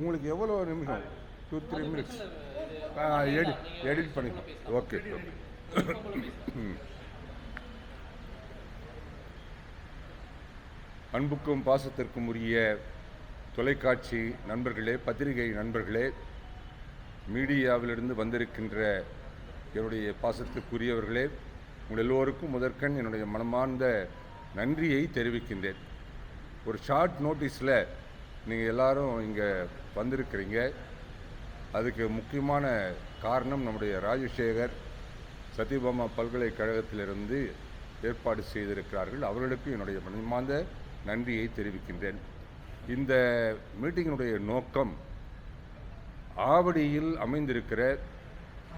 உங்களுக்கு எவ்வளோ நிமிஷம்? 2-3 மினிட்ஸ் எடிட் பண்ணிக்கலாம். ஓகே. அன்புக்கும் பாசத்திற்கும் உரிய தொலைக்காட்சி நண்பர்களே, பத்திரிகை நண்பர்களே, மீடியாவிலிருந்து வந்திருக்கின்ற என்னுடைய பாசத்துக்குரியவர்களே, உங்கள் எல்லோருக்கும் முதற்கண் என்னுடைய மனமார்ந்த நன்றியை தெரிவிக்கின்றேன். ஒரு ஷார்ட் நோட்டீஸில் நீங்கள் எல்லாரும் இங்கே வந்திருக்கிறீங்க. அதுக்கு முக்கியமான காரணம் நம்முடைய ராஜசேகர் சத்யபாமா பல்கலைக்கழகத்திலிருந்து ஏற்பாடு செய்திருக்கிறார்கள். அவர்களுக்கு என்னுடைய மனமார்ந்த நன்றியை தெரிவிக்கின்றேன். இந்த மீட்டிங்கினுடைய நோக்கம் ஆவடியில் அமைந்திருக்கிற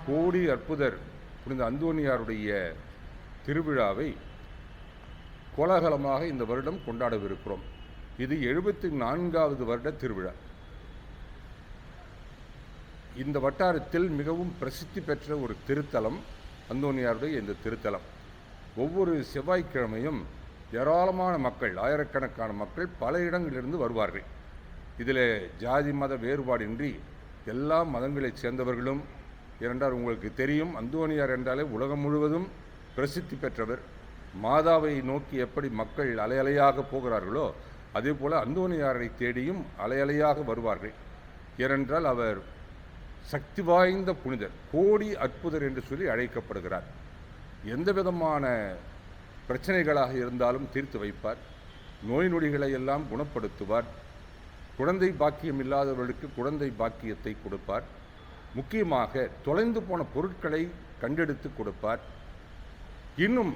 கோடி அற்புதர் புனித அந்தோனியாருடைய திருவிழாவை கோலாகலமாக இந்த வருடம் கொண்டாடவிருக்கிறோம். இது 74வது வருட திருவிழா. இந்த வட்டாரத்தில் மிகவும் பிரசித்தி பெற்ற ஒரு திருத்தலம் அந்தோனியாருடைய இந்த திருத்தலம். ஒவ்வொரு செவ்வாய்க்கிழமையும் ஏராளமான மக்கள், ஆயிரக்கணக்கான மக்கள் பல இடங்களிலிருந்து வருவார்கள். இதில் ஜாதி மத வேறுபாடின்றி எல்லா மதங்களைச் சேர்ந்தவர்களும், ஏனென்றால் உங்களுக்கு தெரியும், அந்தோனியார் என்றாலே உலகம் முழுவதும் பிரசித்தி பெற்றவர். மாதாவை நோக்கி எப்படி மக்கள் அலையலையாக போகிறார்களோ அதே போல் அந்தோனியாரை தேடியும் அலையலையாக வருவார்கள். ஏனென்றால் அவர் சக்தி வாய்ந்த புனிதர், கோடி அற்புதர் என்று சொல்லி அழைக்கப்படுகிறார். எந்த விதமான பிரச்சனைகளாக இருந்தாலும் தீர்த்து வைப்பார். நோய் நொடிகளை எல்லாம் குணப்படுத்துவார். குழந்தை பாக்கியம் இல்லாதவர்களுக்கு குழந்தை பாக்கியத்தை கொடுப்பார். முக்கியமாக தொலைந்து போன பொருட்களை கண்டெடுத்து கொடுப்பார். இன்னும்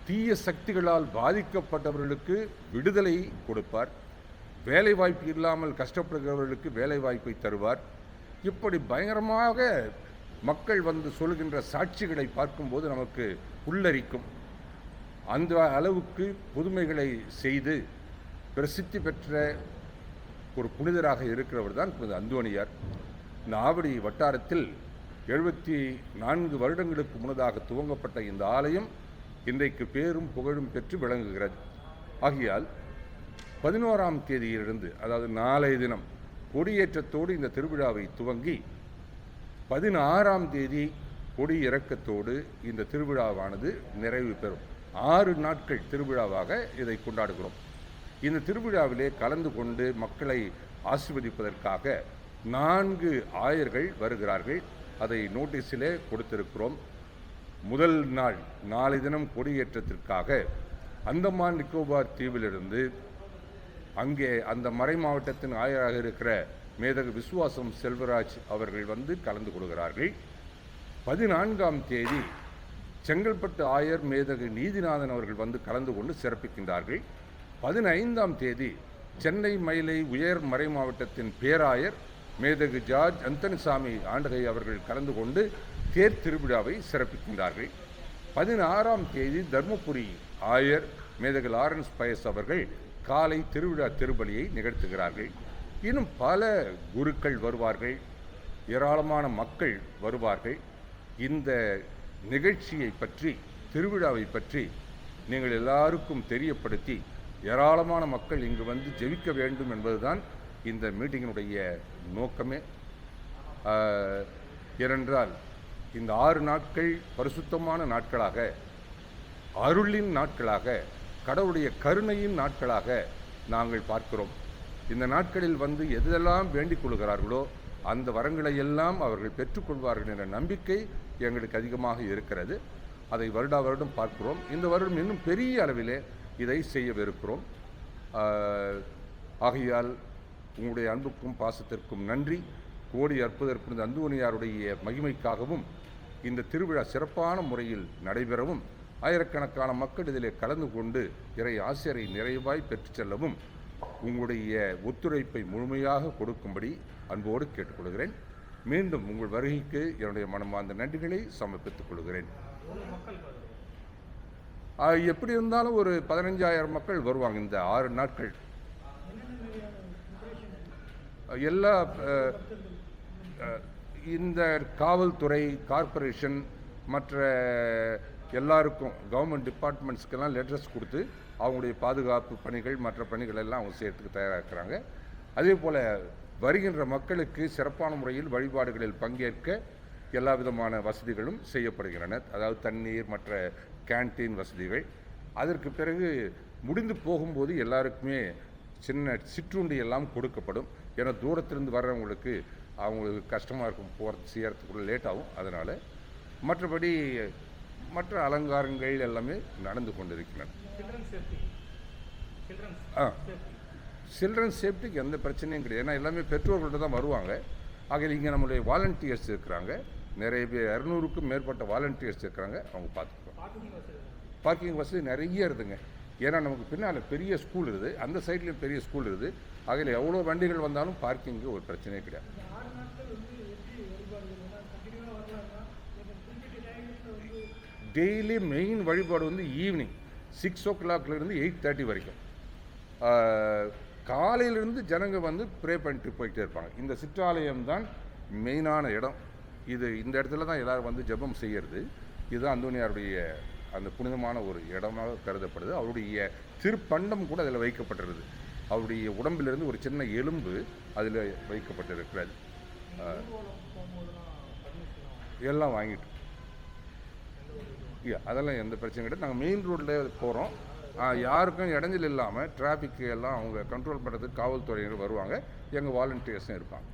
தீய சக்திகளால் பாதிக்கப்பட்டவர்களுக்கு விடுதலை கொடுப்பார். வேலை வாய்ப்பு இல்லாமல் கஷ்டப்படுகிறவர்களுக்கு வேலை வாய்ப்பை தருவார். இப்படி பயங்கரமாக மக்கள் வந்து சொல்கின்ற சாட்சிகளை பார்க்கும்போது நமக்கு உள்ளரிக்கும். அந்த அளவுக்கு புதுமைகளை செய்து பிரசித்தி பெற்ற ஒரு புனிதராக இருக்கிறவர் தான் புனித அந்தோனியார். இந்த ஆவடி வட்டாரத்தில் 74 வருடங்களுக்கு முன்னதாக துவங்கப்பட்ட இந்த ஆலயம் இன்றைக்கு பேரும் புகழும் பெற்று விளங்குகிறது. ஆகையால் 11ஆம் தேதியிலிருந்து, அதாவது நாளைய தினம் கொடியேற்றத்தோடு இந்த திருவிழாவை துவங்கி 16ஆம் தேதி கொடி இறக்கத்தோடு இந்த திருவிழாவானது நிறைவு பெறும். 6 நாட்கள் திருவிழாவாக இதை கொண்டாடுகிறோம். இந்த திருவிழாவிலே கலந்து கொண்டு மக்களை ஆசீர்வதிப்பதற்காக 4 ஆயர்கள் வருகிறார்கள். அதை நோட்டீஸிலே கொடுத்திருக்கிறோம். முதல் நாள் நாளை தினம் கொடியேற்றத்திற்காக அந்தமான் நிக்கோபார் தீவிலிருந்து அங்கே அந்த மறை மாவட்டத்தின் ஆயராக இருக்கிற மேதகு விசுவாசம் செல்வராஜ் அவர்கள் வந்து கலந்து கொள்கிறார்கள். 14ஆம் தேதி செங்கல்பட்டு ஆயர் மேதகு நீதிநாதன் அவர்கள் வந்து கலந்து கொண்டு சிறப்பிக்கின்றார்கள். 15ஆம் தேதி சென்னை மயிலை உயர் மறை மாவட்டத்தின் பேராயர் மேதகு ஜார்ஜ் அந்தனிசாமி ஆண்டகை அவர்கள் கலந்து கொண்டு தேர் திருவிழாவை சிறப்பிக்கின்றார்கள். 16ஆம் தேதி தர்மபுரி ஆயர் மேதகு லாரன்ஸ் பயஸ் அவர்கள் காலை திருவிழா திருப்பலியை நிகழ்த்துகிறார்கள். இன்னும் பல குருக்கள் வருவார்கள், ஏராளமான மக்கள் வருவார்கள். இந்த நிகழ்ச்சியை பற்றி, திருவிழாவை பற்றி நீங்கள் எல்லாருக்கும் தெரியப்படுத்தி ஏராளமான மக்கள் இங்கு வந்து ஜெபிக்க வேண்டும் என்பதுதான் இந்த மீட்டிங்கினுடைய நோக்கமே. ஏனென்றால் இந்த 6 நாட்கள் பரிசுத்தமான நாட்களாக, அருளின் நாட்களாக, கடவுளுடைய கருணையின் நாட்களாக நாங்கள் பார்க்கிறோம். இந்த நாட்களில் வந்து எதெல்லாம் வேண்டிக் கொள்கிறார்களோ அந்த வரங்களை எல்லாம் அவர்கள் பெற்றுக்கொள்வார்கள் என்ற நம்பிக்கை எங்களுக்கு அதிகமாக இருக்கிறது. அதை வருடா வருடம் பார்க்கிறோம். இந்த வருடம் இன்னும் பெரிய அளவிலே இதை செய்யவிருக்கிறோம். ஆகையால் உங்களுடைய அன்புக்கும் பாசத்திற்கும் நன்றி. கோடி அற்புதர் புனித அந்தோனியாருடைய மகிமைக்காகவும் இந்த திருவிழா சிறப்பான முறையில் நடைபெறவும், ஆயிரக்கணக்கான மக்கள் இதிலே கலந்து கொண்டு இறை ஆசிரியரை நிறைவாய் பெற்றுச் செல்லவும் உங்களுடைய ஒத்துழைப்பை முழுமையாக கொடுக்கும்படி அன்போடு கேட்டுக்கொள்கிறேன். மீண்டும் உங்கள் வருகைக்கு என்னுடைய மனமார்ந்த நன்றிகளை சமர்ப்பித்துக் கொள்கிறேன். எப்படி இருந்தாலும் ஒரு 15,000 மக்கள் வருவாங்க இந்த 6 நாட்கள். எல்லா இந்த காவல்துறை, கார்ப்பரேஷன், மற்ற எல்லாருக்கும் கவர்மெண்ட் டிபார்ட்மெண்ட்ஸ்க்கெல்லாம் லெட்டர்ஸ் கொடுத்து அவங்களுடைய பாதுகாப்பு பணிகள், மற்ற பணிகள் எல்லாம் அவங்க செய்யறதுக்கு தயாராக இருக்கிறாங்க. அதே போல் வருகின்ற மக்களுக்கு சிறப்பான முறையில் வழிபாடுகளில் பங்கேற்க எல்லா விதமான வசதிகளும் செய்யப்படுகின்றன. அதாவது தண்ணீர், மற்ற கேன்டீன் வசதிகள். அதற்கு பிறகு முடிந்து போகும்போது எல்லாருக்குமே சின்ன சிற்றுண்டி எல்லாம் கொடுக்கப்படும். ஏன்னா தூரத்திலிருந்து வர்றவங்களுக்கு அவங்களுக்கு கஷ்டமாக இருக்கும், போகிறது செய்யறதுக்குள்ள லேட் ஆகும். அதனால் மற்றபடி மற்ற அலங்காரங்கள் எல்லாமே நடந்து கொண்டிருக்கின்றன. சில்ட்ரன்ஸ் சேஃப்டிக்கு எந்த பிரச்சனையும் கிடையாது. ஏன்னா எல்லாமே பெற்றோர்கள்ட்ட தான் வருவாங்க. ஆகையில் இங்கே நம்மளுடைய வாலண்டியர்ஸ் இருக்கிறாங்க, நிறைய பேர் 200க்கும் மேற்பட்ட வாலண்டியர்ஸ் இருக்கிறாங்க, அவங்க பார்த்துக்குறோம். பார்க்கிங் வசதி நிறைய இருக்குதுங்க. ஏன்னா நமக்கு பின்னால் பெரிய ஸ்கூல் இருக்குது, அந்த சைட்லேயும் பெரிய ஸ்கூல் இருக்குது. ஆகையில் எவ்வளோ வண்டிகள் வந்தாலும் பார்க்கிங்கு ஒரு பிரச்சனையே கிடையாது. டெய்லி மெயின் வழிபாடு வந்து ஈவினிங் 6 o'clockலேருந்து 8:30 வரைக்கும். காலையிலேருந்து ஜனங்க வந்து ப்ரே பண்ணிட்டு போயிட்டே இருப்பாங்க. இந்த சிற்றாலயம் தான் மெயினான இடம். இந்த இடத்துல தான் எல்லோரும் வந்து ஜெபம் செய்கிறது. இதுதான் அந்தோனியாருடைய அந்த புனிதமான ஒரு இடமாக கருதப்படுது. அவருடைய திருப்பண்டம் கூட அதில் வைக்கப்பட்டிருது. அவருடைய உடம்பிலிருந்து ஒரு சின்ன எலும்பு அதில் வைக்கப்பட்டிருக்கிறது. எல்லாம் வாங்கிட்டு அதெல்லாம் எந்த பிரச்சனையும் கிடையாது. நாங்கள் மெயின் ரோட்டில் போகிறோம். யாருக்கும் இடைஞ்சல் இல்லாமல் டிராஃபிக் எல்லாம் அவங்க கண்ட்ரோல் பண்ணுறதுக்கு காவல்துறையினர் வருவாங்க, எங்கள் வாலண்டியர்ஸும் இருப்பாங்க.